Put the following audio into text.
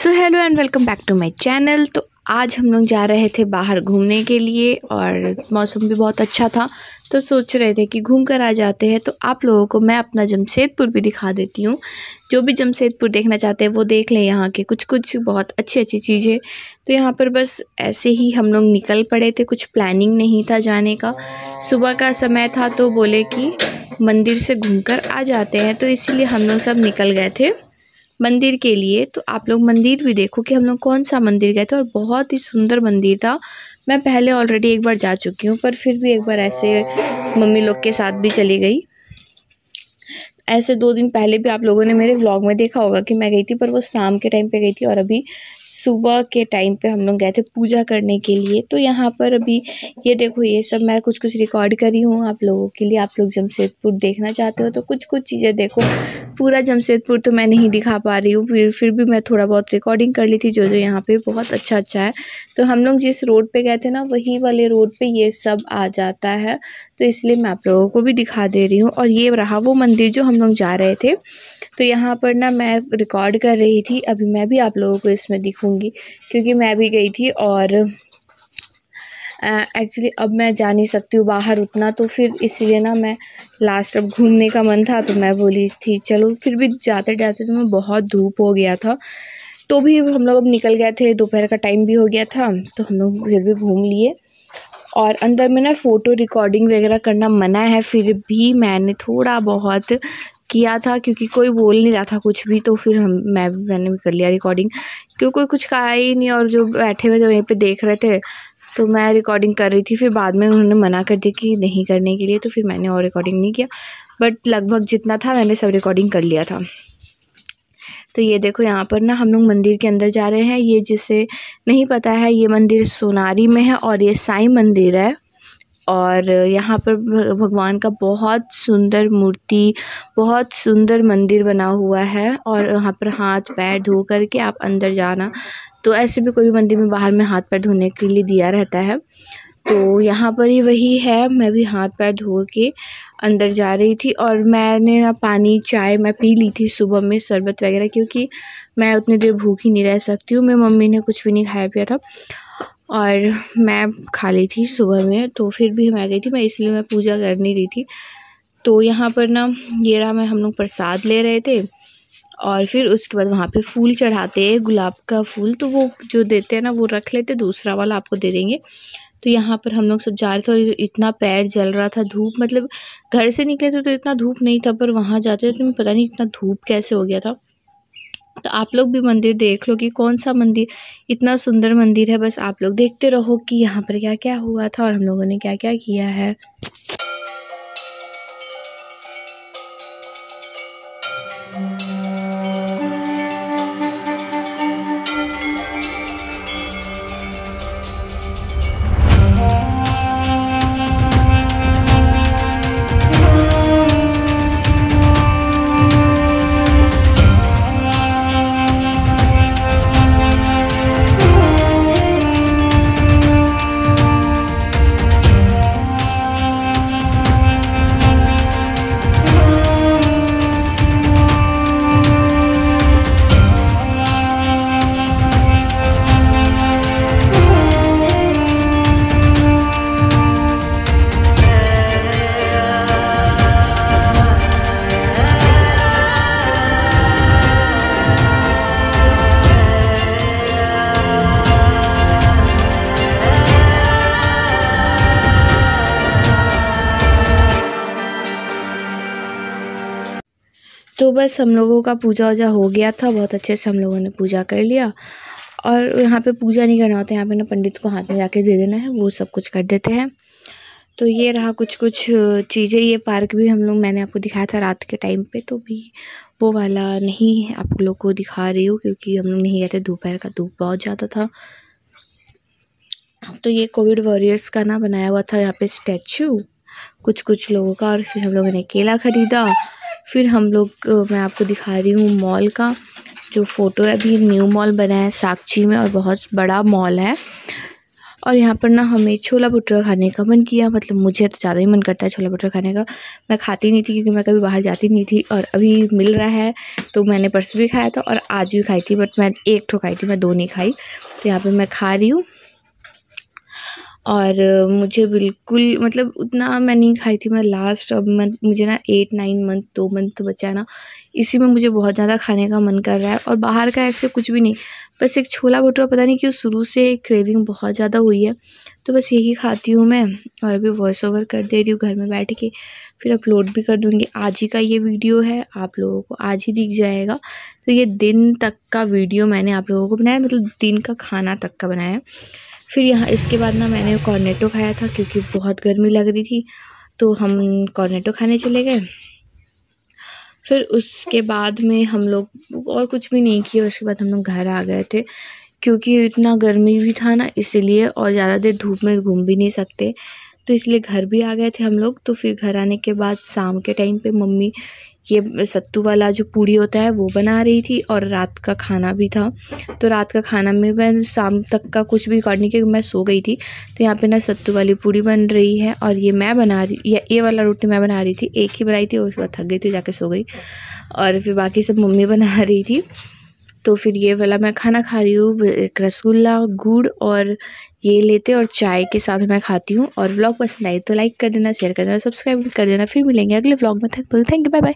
So hello and welcome back to my channel. तो आज हम लोग जा रहे थे बाहर घूमने के लिए और मौसम भी बहुत अच्छा था, तो सोच रहे थे कि घूम कर आ जाते हैं। तो आप लोगों को मैं अपना जमशेदपुर भी दिखा देती हूँ। जो भी जमशेदपुर देखना चाहते हैं वो देख लें, यहाँ के कुछ कुछ बहुत अच्छी अच्छी चीज़ें। तो यहाँ पर बस ऐसे ही हम लोग निकल पड़े थे, कुछ प्लानिंग नहीं था जाने का। सुबह का समय था तो बोले कि मंदिर से घूम कर आ जाते हैं, तो इसीलिए हम लोग सब निकल गए थे मंदिर के लिए। तो आप लोग मंदिर भी देखो कि हम लोग कौन सा मंदिर गए थे, और बहुत ही सुंदर मंदिर था। मैं पहले ऑलरेडी एक बार जा चुकी हूँ, पर फिर भी एक बार ऐसे मम्मी लोग के साथ भी चली गई। ऐसे 2 दिन पहले भी आप लोगों ने मेरे व्लॉग में देखा होगा कि मैं गई थी, पर वो शाम के टाइम पे गई थी, और अभी सुबह के टाइम पे हम लोग गए थे पूजा करने के लिए। तो यहाँ पर अभी ये देखो, ये सब मैं कुछ कुछ रिकॉर्ड करी हूँ आप लोगों के लिए। आप लोग जमशेदपुर देखना चाहते हो तो कुछ कुछ चीज़ें देखो। पूरा जमशेदपुर तो मैं नहीं दिखा पा रही हूँ, फिर भी मैं थोड़ा बहुत रिकॉर्डिंग कर ली थी जो जो यहाँ पे बहुत अच्छा अच्छा है। तो हम लोग जिस रोड पे गए थे ना, वही वाले रोड पे ये सब आ जाता है, तो इसलिए मैं आप लोगों को भी दिखा दे रही हूँ। और ये रहा वो मंदिर जो हम लोग जा रहे थे। तो यहाँ पर ना मैं रिकॉर्ड कर रही थी, अभी मैं भी आप लोगों को इसमें दिखूँगी क्योंकि मैं भी गई थी। और एक्चुअली अब मैं जा नहीं सकती हूँ बाहर उतना, तो फिर इसीलिए ना मैं लास्ट, अब घूमने का मन था तो मैं बोली थी चलो। फिर भी जाते जाते तो मैं बहुत धूप हो गया था, तो भी हम लोग अब निकल गए थे। दोपहर का टाइम भी हो गया था, तो हम लोग फिर भी घूम लिए। और अंदर में ना फ़ोटो रिकॉर्डिंग वगैरह करना मना है, फिर भी मैंने थोड़ा बहुत किया था क्योंकि कोई बोल नहीं रहा था कुछ भी। तो फिर मैंने भी कर लिया रिकॉर्डिंग, क्योंकि कोई कुछ कहा ही नहीं, और जो बैठे हुए थे वहीं पे देख रहे थे, तो मैं रिकॉर्डिंग कर रही थी। फिर बाद में उन्होंने मना कर दिया कि नहीं करने के लिए, तो फिर मैंने और रिकॉर्डिंग नहीं किया। बट लगभग जितना था मैंने सब रिकॉर्डिंग कर लिया था। तो ये देखो, यहाँ पर ना हम लोग मंदिर के अंदर जा रहे हैं। ये जिसे नहीं पता है, ये मंदिर सोनारी में है और ये साईं मंदिर है। और यहाँ पर भगवान का बहुत सुंदर मूर्ति, बहुत सुंदर मंदिर बना हुआ है। और यहाँ पर हाथ पैर धो करके आप अंदर जाना। तो ऐसे भी कोई भी मंदिर में बाहर में हाथ पैर धोने के लिए दिया रहता है, तो यहाँ पर ही वही है। मैं भी हाथ पैर धो के अंदर जा रही थी, और मैंने ना पानी चाय मैं पी ली थी सुबह में, शरबत वगैरह, क्योंकि मैं उतनी देर भूखी नहीं रह सकती हूँ। मेरी मम्मी ने कुछ भी नहीं खाया पिया था और मैं खा ली थी सुबह में, तो फिर भी मैं गई थी, मैं इसलिए मैं पूजा कर नहीं रही थी। तो यहाँ पर ना ये रहा, मैं हम लोग प्रसाद ले रहे थे, और फिर उसके बाद वहाँ पे फूल चढ़ाते हैं, गुलाब का फूल। तो वो जो देते हैं ना वो रख लेते, दूसरा वाला आपको दे देंगे। तो यहाँ पर हम लोग सब जा रहे थे, और इतना पैर जल रहा था, धूप, मतलब घर से निकले थे तो इतना धूप नहीं था, पर वहाँ जाते तो पता नहीं इतना धूप कैसे हो गया था। तो आप लोग भी मंदिर देख लो कि कौन सा मंदिर इतना सुंदर मंदिर है। बस आप लोग देखते रहो कि यहाँ पर क्या क्या हुआ था और हम लोगों ने क्या क्या किया है। तो बस हम लोगों का पूजा वूजा हो गया था, बहुत अच्छे से हम लोगों ने पूजा कर लिया। और यहाँ पे पूजा नहीं करना होता, यहाँ पे ना पंडित को हाथ में जाके दे देना है, वो सब कुछ कर देते हैं। तो ये रहा कुछ कुछ चीज़ें। ये पार्क भी हम लोग, मैंने आपको दिखाया था रात के टाइम पे, तो भी वो वाला नहीं आप लोग को दिखा रही हूँ क्योंकि हम लोग नहीं गए थे, दोपहर का धूप बहुत ज़्यादा था। तो ये कोविड वॉरियर्स का ना बनाया हुआ था यहाँ पे स्टैचू कुछ कुछ लोगों का। और फिर हम लोगों ने केला ख़रीदा। फिर हम लोग, मैं आपको दिखा रही हूँ मॉल का जो फ़ोटो है। अभी न्यू मॉल बना है साक्षी में, और बहुत बड़ा मॉल है। और यहाँ पर ना हमें छोला भटूरा खाने का मन किया, मतलब मुझे तो ज़्यादा ही मन करता है छोला भटूरा खाने का। मैं खाती नहीं थी क्योंकि मैं कभी बाहर जाती नहीं थी, और अभी मिल रहा है तो मैंने परसों भी खाया था और आज भी खाई थी, बट मैं एक ठो खाई थी, मैं 2 नहीं खाई। तो यहाँ पर मैं खा रही हूँ और मुझे बिल्कुल मतलब उतना मैं नहीं खाई थी। मैं लास्ट अब मुझे ना 8-9 मंथ 2 मंथ तो बचा है ना, इसी में मुझे बहुत ज़्यादा खाने का मन कर रहा है। और बाहर का ऐसे कुछ भी नहीं, बस एक छोला भटूरा पता नहीं क्यों शुरू से क्रेविंग बहुत ज़्यादा हुई है, तो बस यही खाती हूँ मैं। और अभी वॉइस ओवर कर दे रही हूँ घर में बैठ के, फिर अपलोड भी कर दूँगी। आज ही का ये वीडियो है, आप लोगों को आज ही दिख जाएगा। तो ये दिन तक का वीडियो मैंने आप लोगों को बनाया, मतलब दिन का खाना तक का बनाया। फिर यहाँ इसके बाद ना मैंने कॉर्नेटो खाया था क्योंकि बहुत गर्मी लग रही थी, तो हम कॉर्नेटो खाने चले गए। फिर उसके बाद में हम लोग और कुछ भी नहीं किया, उसके बाद हम लोग घर आ गए थे क्योंकि इतना गर्मी भी था ना इसीलिए, और ज़्यादा देर धूप में घूम भी नहीं सकते, तो इसलिए घर भी आ गए थे हम लोग। तो फिर घर आने के बाद शाम के टाइम पे मम्मी ये सत्तू वाला जो पूड़ी होता है वो बना रही थी, और रात का खाना भी था। तो रात का खाना में मैं शाम तक का कुछ भी करने के मैं सो गई थी, तो यहाँ पे ना सत्तू वाली पूड़ी बन रही है, और ये मैं बना रही, ये वाला रोटी मैं बना रही थी, एक ही बनाई थी, उसके बाद थक गई थी जाके सो गई, और फिर बाकी सब मम्मी बना रही थी। तो फिर ये वाला मैं खाना खा रही हूँ, एक रसगुल्ला, गुड़ और ये लेते और चाय के साथ मैं खाती हूँ। और व्लॉग पसंद आए तो लाइक कर देना, शेयर कर देना, सब्सक्राइब कर देना। फिर मिलेंगे अगले व्लॉग में, थैंक यू, बाय बाय।